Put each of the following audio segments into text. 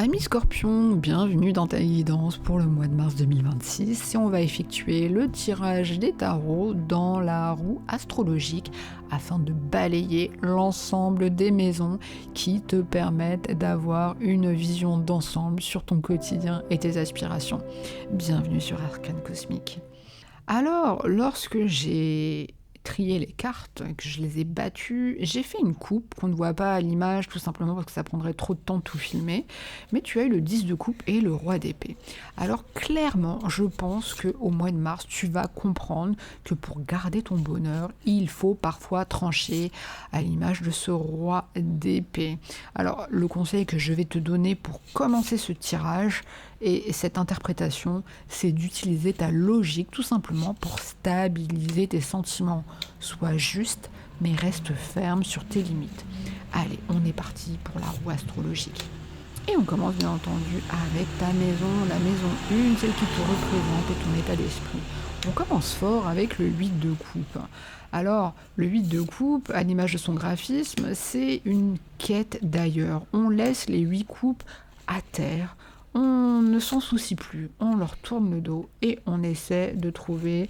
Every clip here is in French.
Ami Scorpion, bienvenue dans ta guidance pour le mois de mars 2026 et on va effectuer le tirage des tarots dans la roue astrologique afin de balayer l'ensemble des maisons qui te permettent d'avoir une vision d'ensemble sur ton quotidien et tes aspirations. Bienvenue sur Arcane Cosmique. Alors, lorsque j'ai trié les cartes, que je les ai battues, j'ai fait une coupe qu'on ne voit pas à l'image, tout simplement parce que ça prendrait trop de temps de tout filmer, mais tu as eu le 10 de coupe et le roi d'épée. Alors clairement, je pense qu'au mois de mars, tu vas comprendre que pour garder ton bonheur, il faut parfois trancher à l'image de ce roi d'épée. Alors le conseil que je vais te donner pour commencer ce tirage, et cette interprétation, c'est d'utiliser ta logique tout simplement pour stabiliser tes sentiments. Sois juste, mais reste ferme sur tes limites. Allez, on est parti pour la roue astrologique. Et on commence bien entendu avec ta maison, la maison 1, celle qui te représente et ton état d'esprit. On commence fort avec le 8 de coupe. Alors, le 8 de coupe, à l'image de son graphisme, c'est une quête d'ailleurs. On laisse les 8 coupes à terre. On ne s'en soucie plus, on leur tourne le dos et on essaie de trouver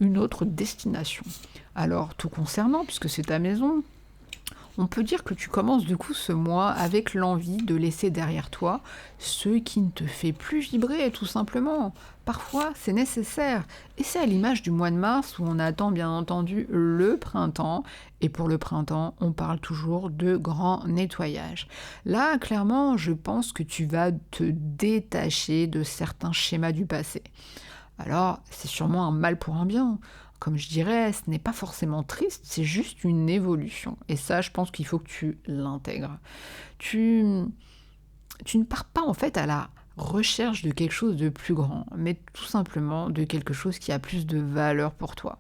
une autre destination. Alors, tout concernant, puisque c'est ta maison, on peut dire que tu commences du coup ce mois avec l'envie de laisser derrière toi ce qui ne te fait plus vibrer, tout simplement. Parfois, c'est nécessaire. Et c'est à l'image du mois de mars où on attend bien entendu le printemps. Et pour le printemps, on parle toujours de grand nettoyage. Là, clairement, je pense que tu vas te détacher de certains schémas du passé. Alors, c'est sûrement un mal pour un bien. Comme je dirais, ce n'est pas forcément triste, c'est juste une évolution. Et ça, je pense qu'il faut que tu l'intègres. Tu ne pars pas en fait à la recherche de quelque chose de plus grand, mais tout simplement de quelque chose qui a plus de valeur pour toi.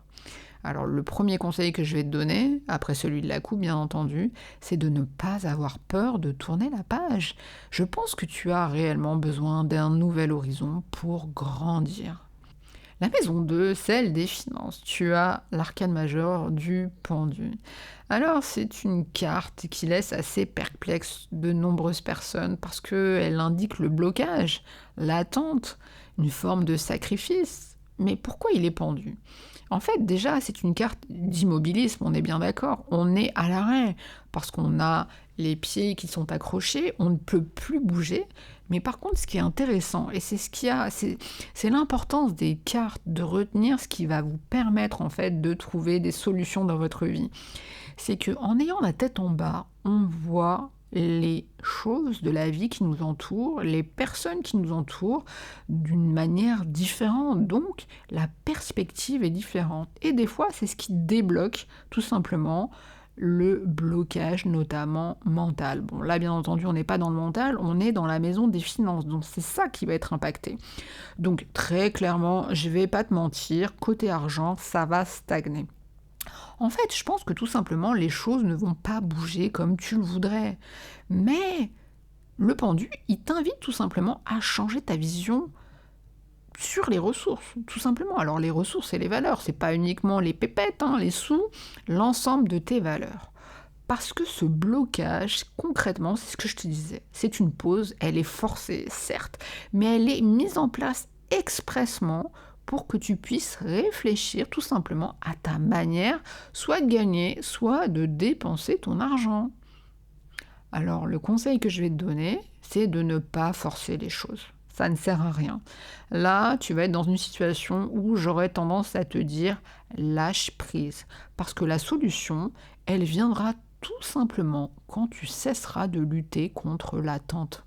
Alors le premier conseil que je vais te donner, après celui de la coupe bien entendu, c'est de ne pas avoir peur de tourner la page. Je pense que tu as réellement besoin d'un nouvel horizon pour grandir. La maison 2, celle des finances. Tu as l'arcane majeur du pendu. Alors, c'est une carte qui laisse assez perplexe de nombreuses personnes parce qu'elle indique le blocage, l'attente, une forme de sacrifice. Mais pourquoi il est pendu ? En fait, déjà, c'est une carte d'immobilisme, on est bien d'accord. On est à l'arrêt parce qu'on a les pieds qui sont accrochés, on ne peut plus bouger. Mais par contre, ce qui est intéressant, et c'est ce qu'il y a, c'est l'importance des cartes, de retenir ce qui va vous permettre en fait de trouver des solutions dans votre vie. C'est qu'en ayant la tête en bas, on voit les choses de la vie qui nous entourent, les personnes qui nous entourent d'une manière différente. Donc, la perspective est différente. Et des fois, c'est ce qui débloque tout simplement le blocage, notamment mental. Bon, là, bien entendu, on n'est pas dans le mental, on est dans la maison des finances. Donc, c'est ça qui va être impacté. Donc, très clairement, je vais pas te mentir, côté argent, ça va stagner. En fait, je pense que tout simplement, les choses ne vont pas bouger comme tu le voudrais. Mais le pendu, il t'invite tout simplement à changer ta vision sur les ressources, tout simplement. Alors les ressources et les valeurs, c'est pas uniquement les pépettes, les sous, l'ensemble de tes valeurs. Parce que ce blocage, concrètement, c'est ce que je te disais, c'est une pause, elle est forcée, certes, mais elle est mise en place expressement pour que tu puisses réfléchir tout simplement à ta manière, soit de gagner, soit de dépenser ton argent. Alors, le conseil que je vais te donner, c'est de ne pas forcer les choses. Ça ne sert à rien. Là, tu vas être dans une situation où j'aurais tendance à te dire lâche prise. Parce que la solution, elle viendra tout simplement quand tu cesseras de lutter contre l'attente.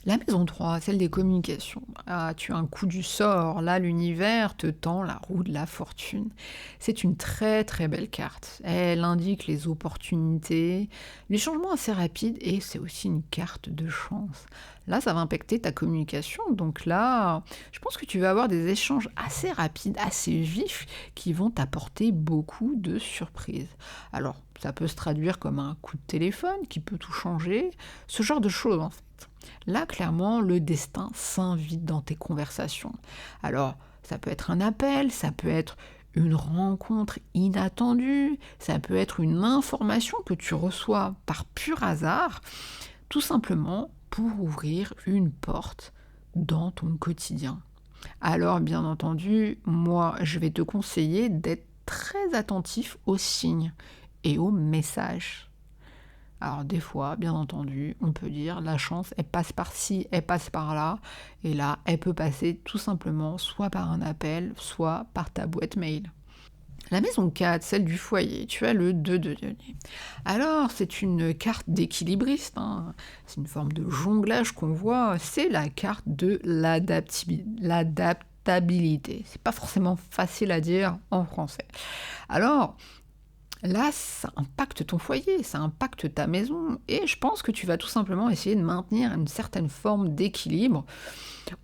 La maison 3, celle des communications. Ah, tu as un coup du sort. Là, l'univers te tend la roue de la fortune. C'est une très très belle carte. Elle indique les opportunités, les changements assez rapides et c'est aussi une carte de chance. Là, ça va impacter ta communication. Donc là, je pense que tu vas avoir des échanges assez rapides, assez vifs qui vont t'apporter beaucoup de surprises. Alors, ça peut se traduire comme un coup de téléphone qui peut tout changer, ce genre de choses en fait. Là, clairement, le destin s'invite dans tes conversations. Alors, ça peut être un appel, ça peut être une rencontre inattendue, ça peut être une information que tu reçois par pur hasard, tout simplement pour ouvrir une porte dans ton quotidien. Alors, bien entendu, moi, je vais te conseiller d'être très attentif aux signes et aux messages. Alors, des fois, bien entendu, on peut dire la chance, elle passe par-ci, elle passe par-là, et là, elle peut passer tout simplement soit par un appel, soit par ta boîte mail. La maison 4, celle du foyer, tu as le 2 de denier. Alors, c'est une carte d'équilibriste, hein. C'est une forme de jonglage qu'on voit, c'est la carte de l'adaptabilité. C'est pas forcément facile à dire en français. Alors, là, ça impacte ton foyer, ça impacte ta maison, et je pense que tu vas tout simplement essayer de maintenir une certaine forme d'équilibre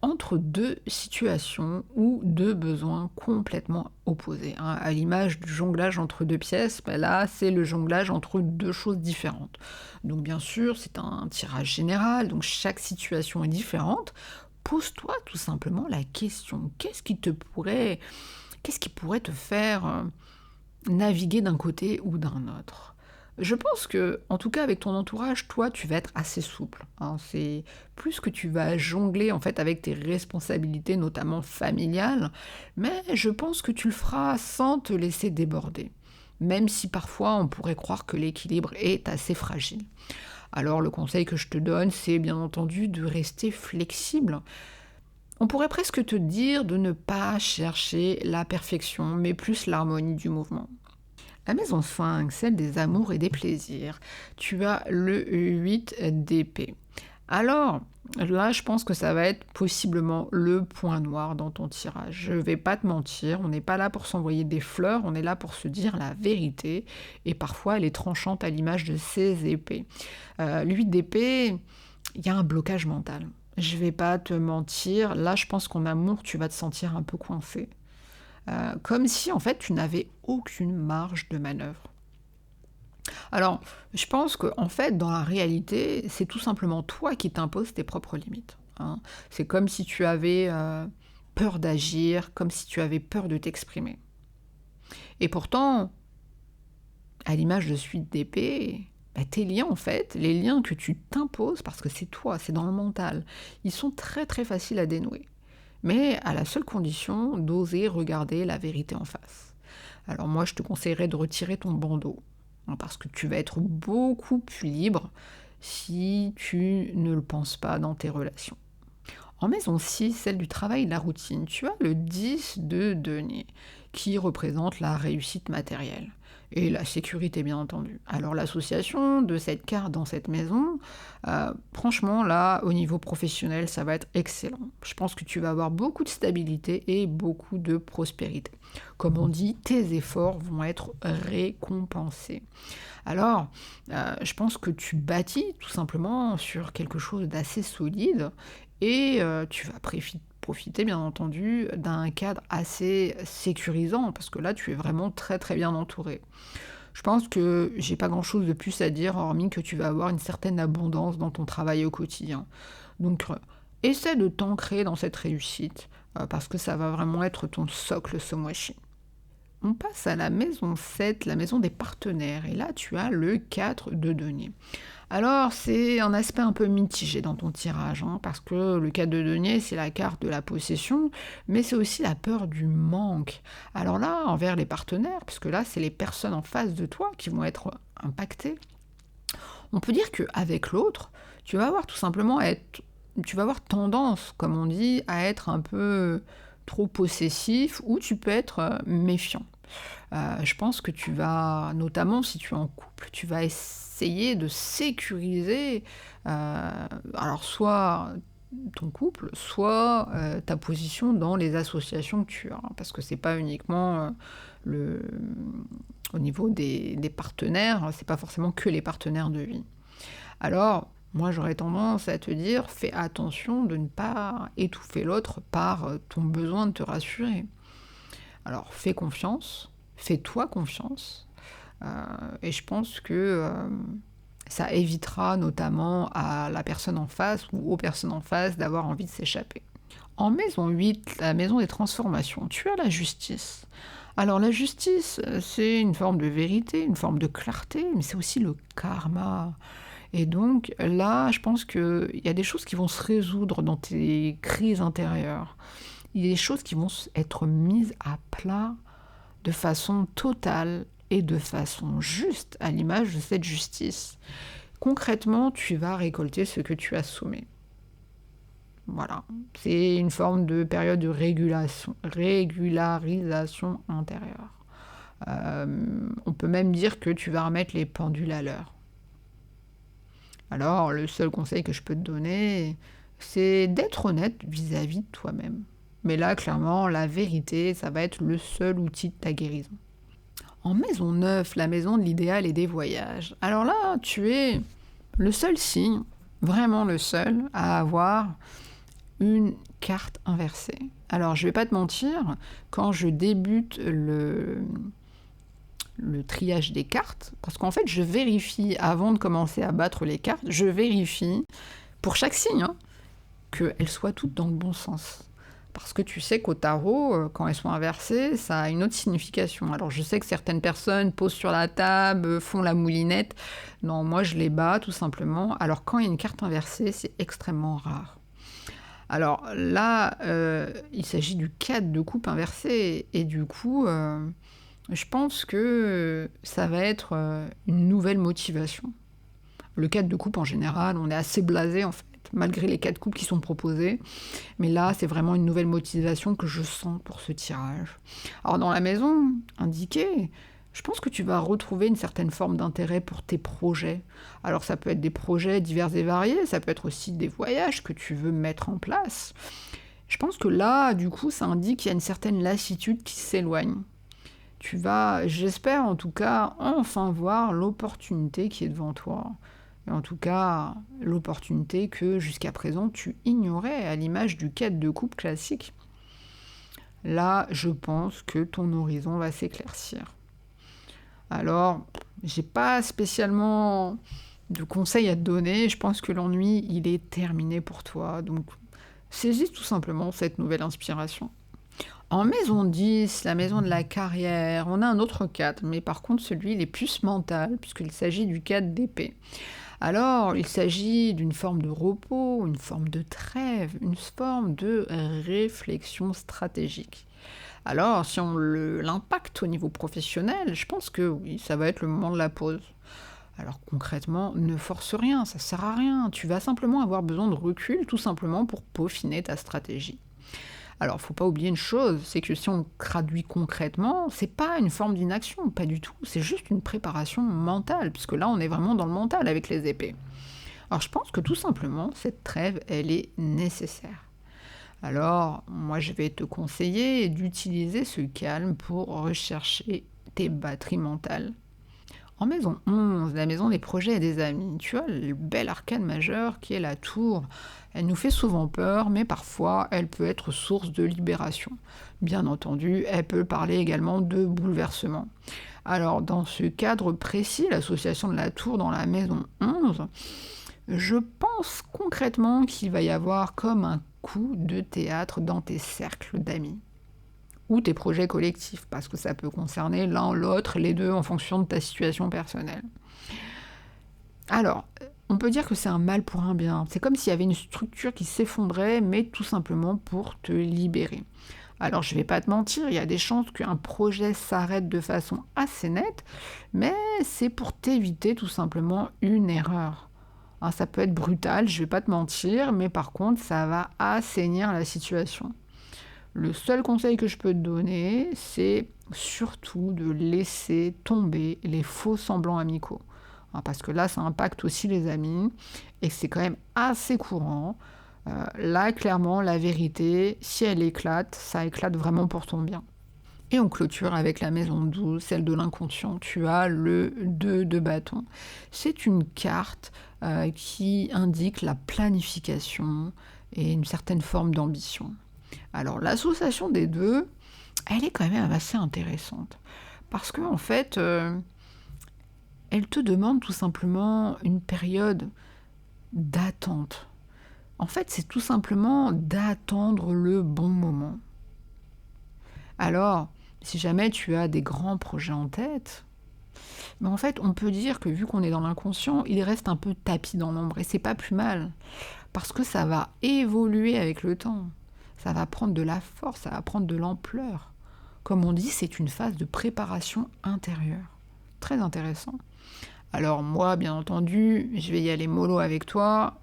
entre deux situations ou deux besoins complètement opposés, hein. À l'image du jonglage entre deux pièces, ben là, c'est le jonglage entre deux choses différentes. Donc bien sûr, c'est un tirage général, donc chaque situation est différente. Pose-toi tout simplement la question, qu'est-ce qui pourrait te faire naviguer d'un côté ou d'un autre? Je pense que, en tout cas avec ton entourage, toi, tu vas être assez souple, hein. C'est plus que tu vas jongler en fait avec tes responsabilités, notamment familiales, mais je pense que tu le feras sans te laisser déborder. Même si parfois on pourrait croire que l'équilibre est assez fragile. Alors le conseil que je te donne, c'est bien entendu de rester flexible. On pourrait presque te dire de ne pas chercher la perfection, mais plus l'harmonie du mouvement. La maison 5, celle des amours et des plaisirs. Tu as le 8 d'épée. Alors, là, je pense que ça va être possiblement le point noir dans ton tirage. Je ne vais pas te mentir, on n'est pas là pour s'envoyer des fleurs, on est là pour se dire la vérité. Et parfois, elle est tranchante à l'image de ces épées. L'8 d'épée, il y a un blocage mental. Je vais pas te mentir, là, je pense qu'en amour, tu vas te sentir un peu coincé. Comme si en fait tu n'avais aucune marge de manœuvre. Alors, je pense que en fait, dans la réalité, c'est tout simplement toi qui t'imposes tes propres limites, hein. C'est comme si tu avais peur d'agir, comme si tu avais peur de t'exprimer. Et pourtant, à l'image de suite d'épée, bah, tes liens en fait, les liens que tu t'imposes, parce que c'est toi, c'est dans le mental, ils sont très très faciles à dénouer, mais à la seule condition d'oser regarder la vérité en face. Alors moi, je te conseillerais de retirer ton bandeau, hein, parce que tu vas être beaucoup plus libre si tu ne le penses pas dans tes relations. En maison 6, celle du travail et de la routine, tu as le 10 de denier, qui représente la réussite matérielle et la sécurité, bien entendu. Alors l'association de cette carte dans cette maison, franchement, là, au niveau professionnel, ça va être excellent. Je pense que tu vas avoir beaucoup de stabilité et beaucoup de prospérité. Comme on dit, tes efforts vont être récompensés. Alors, je pense que tu bâtis tout simplement sur quelque chose d'assez solide et tu vas profiter bien entendu d'un cadre assez sécurisant parce que là tu es vraiment très très bien entouré. Je pense que j'ai pas grand chose de plus à dire hormis que tu vas avoir une certaine abondance dans ton travail au quotidien. Donc essaie de t'ancrer dans cette réussite parce que ça va vraiment être ton socle ce mois-ci. On passe à la maison 7, la maison des partenaires. Et là, tu as le 4 de denier. Alors, c'est un aspect un peu mitigé dans ton tirage, hein, parce que le 4 de denier, c'est la carte de la possession, mais c'est aussi la peur du manque. Alors là, envers les partenaires, parce que là, c'est les personnes en face de toi qui vont être impactées, on peut dire qu'avec l'autre, tu vas avoir tout simplement tu vas avoir tendance, comme on dit, à être un peu trop possessif ou tu peux être méfiant. Je pense que tu vas, notamment si tu es en couple, tu vas essayer de sécuriser, alors soit ton couple, soit ta position dans les associations que tu as, hein, parce que c'est pas uniquement le, au niveau des partenaires, c'est pas forcément que les partenaires de vie. Alors, moi j'aurais tendance à te dire, fais attention de ne pas étouffer l'autre par ton besoin de te rassurer. Alors, fais confiance, fais-toi confiance, et je pense que ça évitera notamment à la personne en face ou aux personnes en face d'avoir envie de s'échapper. En maison 8, la maison des transformations, tu as la justice. Alors la justice, c'est une forme de vérité, une forme de clarté, mais c'est aussi le karma. Et donc là, je pense qu'il y a des choses qui vont se résoudre dans tes crises intérieures. Il y a des choses qui vont être mises à plat de façon totale et de façon juste, à l'image de cette justice. Concrètement, tu vas récolter ce que tu as semé. Voilà, c'est une forme de période de régularisation intérieure. On peut même dire que tu vas remettre les pendules à l'heure. Alors, le seul conseil que je peux te donner, c'est d'être honnête vis-à-vis de toi-même. Mais là, clairement, la vérité, ça va être le seul outil de ta guérison. En maison 9, la maison de l'idéal et des voyages. Alors là, tu es le seul signe, vraiment le seul, à avoir une carte inversée. Alors, je vais pas te mentir, quand je débute le triage des cartes, parce qu'en fait, je vérifie, avant de commencer à battre les cartes, je vérifie, pour chaque signe, qu'elles soient toutes dans le bon sens. Parce que tu sais qu'au tarot, quand elles sont inversées, ça a une autre signification. Alors je sais que certaines personnes posent sur la table, font la moulinette. Non, moi je les bats tout simplement. Alors quand il y a une carte inversée, c'est extrêmement rare. Alors là, il s'agit du 4 de coupe inversé. Et du coup, je pense que ça va être une nouvelle motivation. Le 4 de coupe en général, on est assez blasé en fait, malgré les 4 coupes qui sont proposées. Mais là, c'est vraiment une nouvelle motivation que je sens pour ce tirage. Alors dans la maison indiquée, je pense que tu vas retrouver une certaine forme d'intérêt pour tes projets. Alors ça peut être des projets divers et variés, ça peut être aussi des voyages que tu veux mettre en place. Je pense que là, du coup, ça indique qu'il y a une certaine lassitude qui s'éloigne. Tu vas, j'espère en tout cas, enfin voir l'opportunité qui est devant toi. Et en tout cas, l'opportunité que jusqu'à présent tu ignorais à l'image du 4 de coupe classique. Là, je pense que ton horizon va s'éclaircir. Alors, j'ai pas spécialement de conseils à te donner. Je pense que l'ennui, il est terminé pour toi. Donc, saisis tout simplement cette nouvelle inspiration. En maison 10, la maison de la carrière, on a un autre 4, mais par contre celui il est plus mental, puisqu'il s'agit du 4 d'épée. Alors, il s'agit d'une forme de repos, une forme de trêve, une forme de réflexion stratégique. Alors, si on l'impacte au niveau professionnel, je pense que oui, ça va être le moment de la pause. Alors concrètement, ne force rien, ça sert à rien. Tu vas simplement avoir besoin de recul, tout simplement pour peaufiner ta stratégie. Alors, faut pas oublier une chose, c'est que si on traduit concrètement, c'est pas une forme d'inaction, pas du tout. C'est juste une préparation mentale, puisque là, on est vraiment dans le mental avec les épées. Alors, je pense que tout simplement, cette trêve, elle est nécessaire. Alors, moi, je vais te conseiller d'utiliser ce calme pour rechercher tes batteries mentales. En maison 11, la maison des projets et des amis, tu as le bel arcane majeur qui est la tour. Elle nous fait souvent peur, mais parfois elle peut être source de libération. Bien entendu, elle peut parler également de bouleversement. Alors, dans ce cadre précis, l'association de la tour dans la maison 11, je pense concrètement qu'il va y avoir comme un coup de théâtre dans tes cercles d'amis ou tes projets collectifs, parce que ça peut concerner l'un, l'autre, les deux, en fonction de ta situation personnelle. Alors, on peut dire que c'est un mal pour un bien. C'est comme s'il y avait une structure qui s'effondrait, mais tout simplement pour te libérer. Alors, je vais pas te mentir, il y a des chances qu'un projet s'arrête de façon assez nette, mais c'est pour t'éviter tout simplement une erreur. Hein, ça peut être brutal, je vais pas te mentir, mais par contre, ça va assainir la situation. Le seul conseil que je peux te donner, c'est surtout de laisser tomber les faux semblants amicaux. Hein, parce que là, ça impacte aussi les amis et c'est quand même assez courant. Là, clairement, la vérité, si elle éclate, ça éclate vraiment pour ton bien. Et on clôture avec la maison 12, celle de l'inconscient. Tu as le 2 de bâton. C'est une carte qui indique la planification et une certaine forme d'ambition. Alors l'association des deux, elle est quand même assez intéressante. Parce qu'en fait, elle te demande tout simplement une période d'attente. En fait, c'est tout simplement d'attendre le bon moment. Alors, si jamais tu as des grands projets en tête, Mais en fait, on peut dire que vu qu'on est dans l'inconscient, il reste un peu tapis dans l'ombre et c'est pas plus mal parce que ça va évoluer avec le temps. Ça va prendre de la force, ça va prendre de l'ampleur. Comme on dit, c'est une phase de préparation intérieure. Très intéressant. Alors moi, bien entendu, je vais y aller mollo avec toi.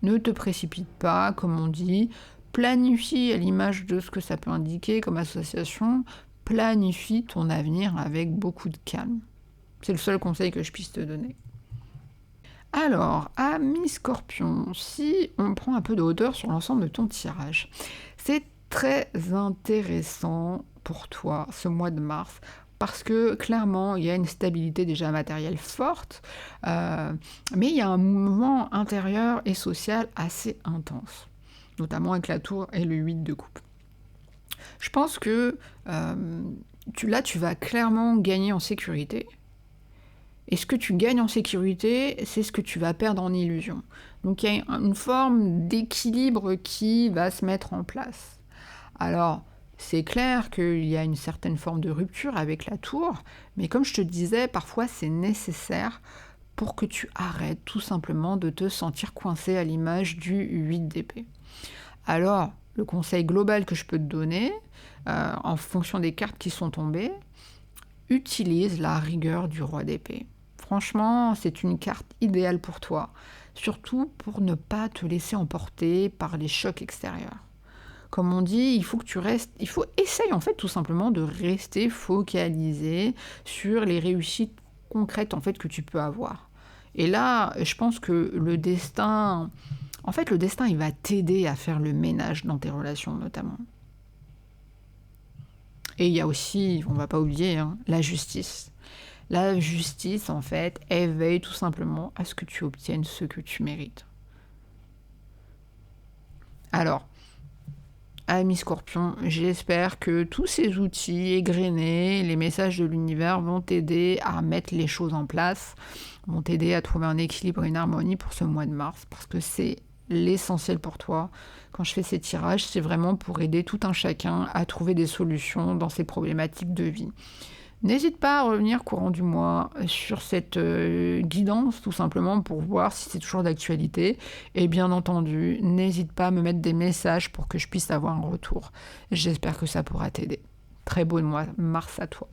Ne te précipite pas, comme on dit. Planifie à l'image de ce que ça peut indiquer comme association. Planifie ton avenir avec beaucoup de calme. C'est le seul conseil que je puisse te donner. Alors, ami Scorpion, si on prend un peu de hauteur sur l'ensemble de ton tirage, c'est très intéressant pour toi ce mois de mars parce que clairement, il y a une stabilité déjà matérielle forte, mais il y a un mouvement intérieur et social assez intense, notamment avec la tour et le 8 de coupe. Je pense que tu vas clairement gagner en sécurité. Et ce que tu gagnes en sécurité, c'est ce que tu vas perdre en illusion. Donc il y a une forme d'équilibre qui va se mettre en place. Alors, c'est clair qu'il y a une certaine forme de rupture avec la tour, mais comme je te disais, parfois c'est nécessaire pour que tu arrêtes tout simplement de te sentir coincé à l'image du 8 d'épée. Alors, le conseil global que je peux te donner, en fonction des cartes qui sont tombées, utilise la rigueur du roi d'épée. Franchement, c'est une carte idéale pour toi, surtout pour ne pas te laisser emporter par les chocs extérieurs. Comme on dit, il faut essayer en fait tout simplement de rester focalisé sur les réussites concrètes en fait que tu peux avoir. Et là, je pense que le destin, il va t'aider à faire le ménage dans tes relations notamment. Et il y a aussi, on va pas oublier, la justice. La justice, en fait, elle veille tout simplement à ce que tu obtiennes ce que tu mérites. Alors, ami Scorpion, j'espère que tous ces outils égrenés, les messages de l'univers vont t'aider à mettre les choses en place, vont t'aider à trouver un équilibre et une harmonie pour ce mois de mars, parce que c'est l'essentiel pour toi. Quand je fais ces tirages, c'est vraiment pour aider tout un chacun à trouver des solutions dans ses problématiques de vie. N'hésite pas à revenir courant du mois sur cette guidance, tout simplement pour voir si c'est toujours d'actualité. Et bien entendu, n'hésite pas à me mettre des messages pour que je puisse avoir un retour. J'espère que ça pourra t'aider. Très beau mois, mars à toi.